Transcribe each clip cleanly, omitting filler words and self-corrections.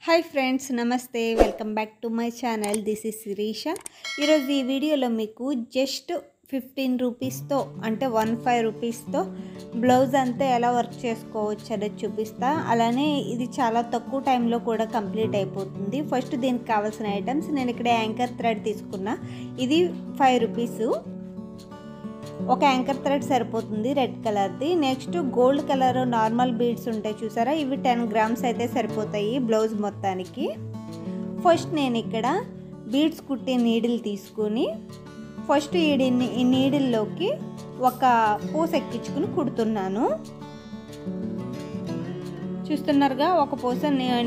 Hi friends, నమస్తే. Welcome back to my channel. This is Shirisha. ఈరోజు ఈ వీడియోలో మీకు జస్ట్ 15 రూపీస్తో అంటే 15 రూపీస్తో బ్లౌజ్ అంతా ఎలా వర్క్ చేసుకోవచ్చు అనేది చూపిస్తా. అలానే ఇది చాలా తక్కువ టైంలో కూడా కంప్లీట్ అయిపోతుంది. ఫస్ట్ దీనికి కావాల్సిన ఐటమ్స్ నేను ఇక్కడ యాంకర్ థ్రెడ్ తీసుకున్నా. ఇది 5 రూపీస్. ఒక యాంకర్ థ్రెడ్ సరిపోతుంది రెడ్ కలర్ది. Next gold colour normal beads ఉంటాయి చూసారా, ఇవి 10 గ్రామ్స్ అయితే సరిపోతాయి బ్లౌజ్ మొత్తానికి. ఫస్ట్ నేను ఇక్కడ బీడ్స్ కుట్టే నీడిల్ తీసుకుని ఫస్ట్ ఈ నీడిల్లోకి ఒక పూస ఎక్కించుకుని కుడుతున్నాను. చూస్తున్నారుగా, ఒక పూస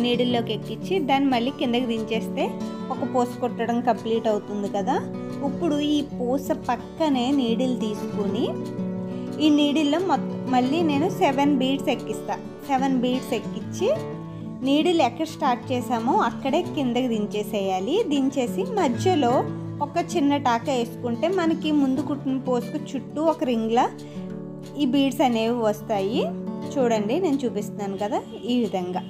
నీడిల్లోకి ఎక్కించి దాన్ని మళ్ళీ కిందకి దించేస్తే ఒక పూస కుట్టడం కంప్లీట్ అవుతుంది కదా. ఇప్పుడు ఈ పూస పక్కనే నీడిల్ తీసుకుని ఈ నీడిల్లో మళ్ళీ నేను 7 బీడ్స్ ఎక్కిస్తా. 7 బీడ్స్ ఎక్కించి నీడిల్ ఎక్కడ స్టార్ట్ చేసామో అక్కడే కిందకి దించేసేయాలి. దించేసి మధ్యలో ఒక చిన్న టాక వేసుకుంటే మనకి ముందు కుట్టిన పూసకు చుట్టూ ఒక రింగ్లా ఈ బీడ్స్ అనేవి వస్తాయి. చూడండి, నేను చూపిస్తున్నాను కదా ఈ విధంగా.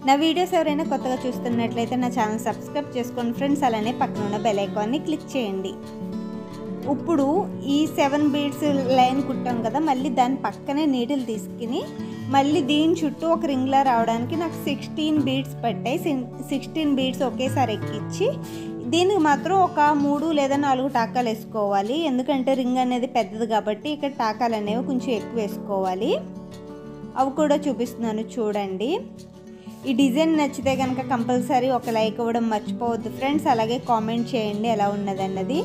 నా వీడియోస్ ఎవరైనా కొత్తగా చూస్తున్నట్లయితే నా ఛానల్ సబ్స్క్రైబ్ చేసుకోండి ఫ్రెండ్స్. అలానే పక్కన ఉన్న బెల్ ఐకాన్ని క్లిక్ చేయండి. ఇప్పుడు ఈ 7 బీడ్స్ లైన్ కుట్టాం కదా, మళ్ళీ దాని పక్కనే నీడిల్ తీసుకుని మళ్ళీ దీని చుట్టూ ఒక రింగ్లా రావడానికి నాకు 16 బీడ్స్ పట్టాయి. 16 బీడ్స్ ఒకేసారి ఎక్కించి దీనికి మాత్రం ఒక 3 లేదా 4 టాకాలు వేసుకోవాలి. ఎందుకంటే రింగ్ అనేది పెద్దది కాబట్టి ఇక్కడ టాకాలు అనేవి కొంచెం ఎక్కువ వేసుకోవాలి. అవి కూడా చూపిస్తున్నాను చూడండి. ఈ డిజైన్ నచ్చితే కనుక కంపల్సరీ ఒక లైక్ ఇవ్వడం మర్చిపోవద్దు ఫ్రెండ్స్. అలాగే కామెంట్ చేయండి ఎలా ఉన్నదన్నది.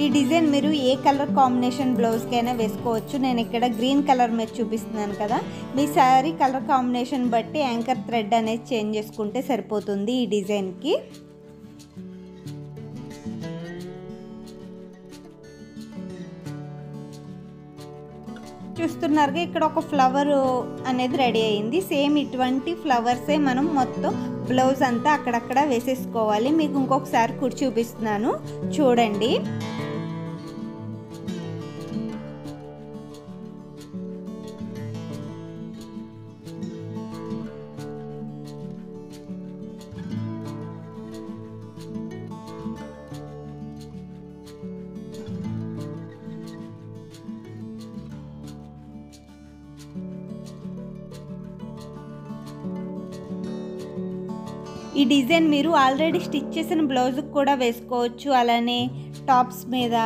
ఈ డిజైన్ మీరు ఏ కలర్ కాంబినేషన్ బ్లౌజ్కైనా వేసుకోవచ్చు. నేను ఇక్కడ గ్రీన్ కలర్ మీద చూపిస్తున్నాను కదా, మీ శారీ కలర్ కాంబినేషన్ బట్టి యాంకర్ థ్రెడ్ అనేది చేంజ్ చేసుకుంటే సరిపోతుంది ఈ డిజైన్కి. చూస్తున్నారుగా, ఇక్కడ ఒక ఫ్లవర్ అనేది రెడీ అయింది. సేమ్ ఇటువంటి ఫ్లవర్సే మనం మొత్తం బ్లౌజ్ అంతా అక్కడక్కడ వేసేసుకోవాలి. మీకు ఇంకొకసారి కుడి చూపిస్తున్నాను చూడండి. ఈ డిజైన్ మీరు ఆల్రెడీ స్టిచ్ చేసిన బ్లౌజ్కి కూడా వేసుకోవచ్చు. అలానే టాప్స్ మీద,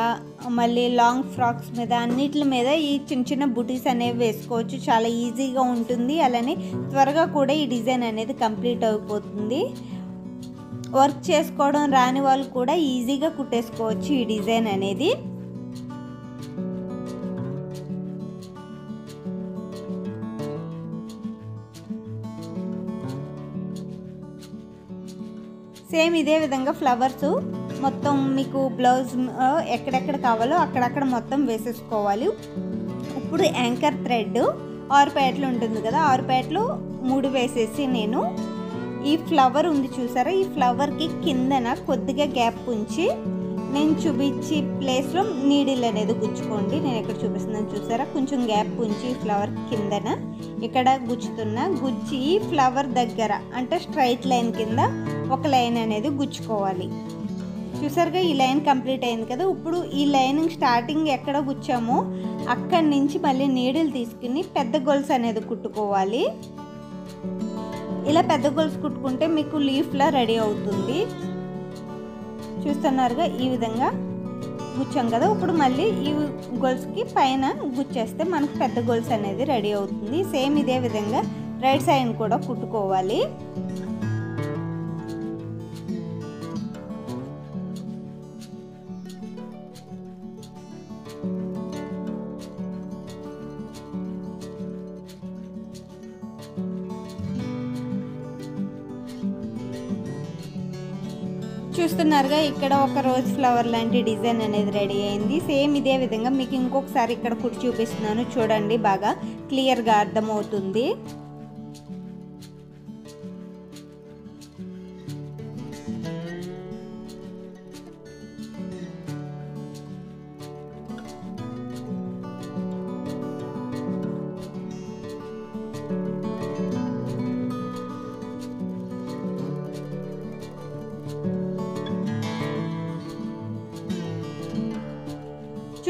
మళ్ళీ లాంగ్ ఫ్రాక్స్ మీద, అన్నిటి మీద ఈ చిన్న చిన్న బుటీస్ అనేవి వేసుకోవచ్చు. చాలా ఈజీగా ఉంటుంది. అలానే త్వరగా కూడా ఈ డిజైన్ అనేది కంప్లీట్ అయిపోతుంది. వర్క్ చేసుకోవడం రాని వాళ్ళు కూడా ఈజీగా కుట్టేసుకోవచ్చు ఈ డిజైన్ అనేది. సేమ్ ఇదే విధంగా ఫ్లవర్స్ మొత్తం మీకు బ్లౌజ్ ఎక్కడెక్కడ కావాలో అక్కడక్కడ మొత్తం వేసేసుకోవాలి. ఇప్పుడు యాంకర్ థ్రెడ్ 6 పేటలు ఉంటుంది కదా, 6 పేటలు 3 వేసేసి నేను ఈ ఫ్లవర్ ఉంది చూసారా, ఈ ఫ్లవర్కి కిందన కొద్దిగా గ్యాప్ ఉంచి నేను చూపించి ప్లేస్లో నీడిల్ అనేది గుచ్చుకోండి. నేను ఇక్కడ చూపిస్తున్నాను చూసారా, కొంచెం గ్యాప్ ఉంచి ఈ ఫ్లవర్ కిందన ఇక్కడ గుచ్చి ఈ ఫ్లవర్ దగ్గర అంటే స్ట్రైట్ లైన్ కింద ఒక లైన్ అనేది గుచ్చుకోవాలి. చూసారుగా, ఈ లైన్ కంప్లీట్ అయింది కదా. ఇప్పుడు ఈ లైన్ స్టార్టింగ్ ఎక్కడ గుచ్చామో అక్కడి నుంచి మళ్ళీ నీడిల్ తీసుకుని పెద్ద గొలుసు అనేది కుట్టుకోవాలి. ఇలా పెద్ద గొలుసు కుట్టుకుంటే మీకు లీఫ్లా రెడీ అవుతుంది. చూస్తున్నారుగా, ఈ విధంగా గుచ్చాం కదా. ఇప్పుడు మళ్ళీ ఈ గొలుసుకి పైన గుచ్చేస్తే మనకు పెద్ద గొలుసు అనేది రెడీ అవుతుంది. సేమ్ ఇదే విధంగా రైట్ సైడ్ కూడా కుట్టుకోవాలి. చూస్తున్నారుగా, ఇక్కడ ఒక రోజ్ ఫ్లవర్ లాంటి డిజైన్ అనేది రెడీ అయింది. సేమ్ ఇదే విధంగా మీకు ఇంకొకసారి ఇక్కడ కుట్టి చూపిస్తున్నాను చూడండి, బాగా క్లియర్గా అర్థమవుతుంది.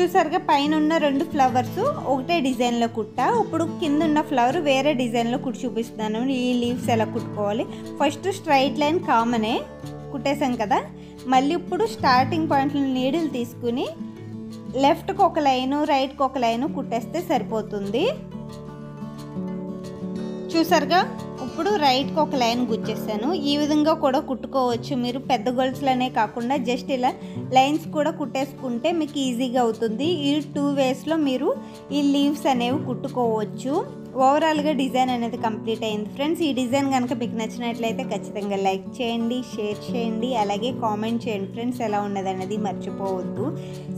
చూసారుగా పైన ఉన్న 2 ఫ్లవర్స్ ఒకటే డిజైన్లో కుట్టా. ఇప్పుడు కింద ఉన్న ఫ్లవర్ వేరే డిజైన్లో కుట్టి చూపిస్తున్నాను. ఈ లీవ్స్ ఎలా కుట్టుకోవాలి. ఫస్ట్ స్ట్రైట్ లైన్ కామనే కుట్టేసాం కదా. మళ్ళీ ఇప్పుడు స్టార్టింగ్ పాయింట్లో నీడిల్ తీసుకుని లెఫ్ట్కి ఒక లైను రైట్కి ఒక లైను కుట్టేస్తే సరిపోతుంది. చూసారుగా ఇప్పుడు రైట్కి ఒక లైన్ గుచ్చేసాను. ఈ విధంగా కూడా కుట్టుకోవచ్చు మీరు. పెద్ద గొలుసులనే కాకుండా జస్ట్ ఇలా లైన్స్ కూడా కుట్టేసుకుంటే మీకు ఈజీగా అవుతుంది. ఈ 2 వేస్లో మీరు ఈ లీవ్స్ అనేవి కుట్టుకోవచ్చు. ఓవరాల్గా డిజైన్ అనేది కంప్లీట్ అయింది ఫ్రెండ్స్. ఈ డిజైన్ కనుక మీకు నచ్చినట్లయితే ఖచ్చితంగా లైక్ చేయండి, షేర్ చేయండి, అలాగే కామెంట్ చేయండి ఫ్రెండ్స్. ఎలా ఉన్నది అనేది మర్చిపోవద్దు.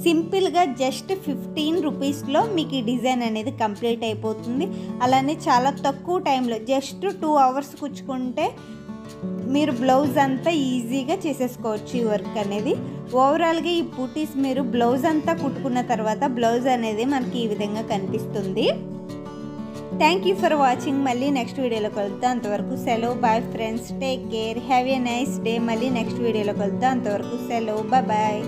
సింపుల్గా జస్ట్ 15 రూపీస్లో మీకు ఈ డిజైన్ అనేది కంప్లీట్ అయిపోతుంది. అలానే చాలా తక్కువ టైంలో జస్ట్ 2 అవర్స్ కుచ్చుకుంటే మీరు బ్లౌజ్ అంతా ఈజీగా చేసేసుకోవచ్చు ఈ వర్క్ అనేది. ఓవరాల్గా ఈ బూటీస్ మీరు బ్లౌజ్ అంతా కుట్టుకున్న తర్వాత బ్లౌజ్ అనేది మనకి ఈ విధంగా కనిపిస్తుంది. Thank you for watching. మళ్ళీ నెక్స్ట్ వీడియోలో కలుద్దాం. అంతవరకు సెలవు. Bye friends. Take care. Have a nice day. మళ్ళీ నెక్స్ట్ వీడియోలో కలుద్దాం. అంతవరకు సెలవు. బాయ్.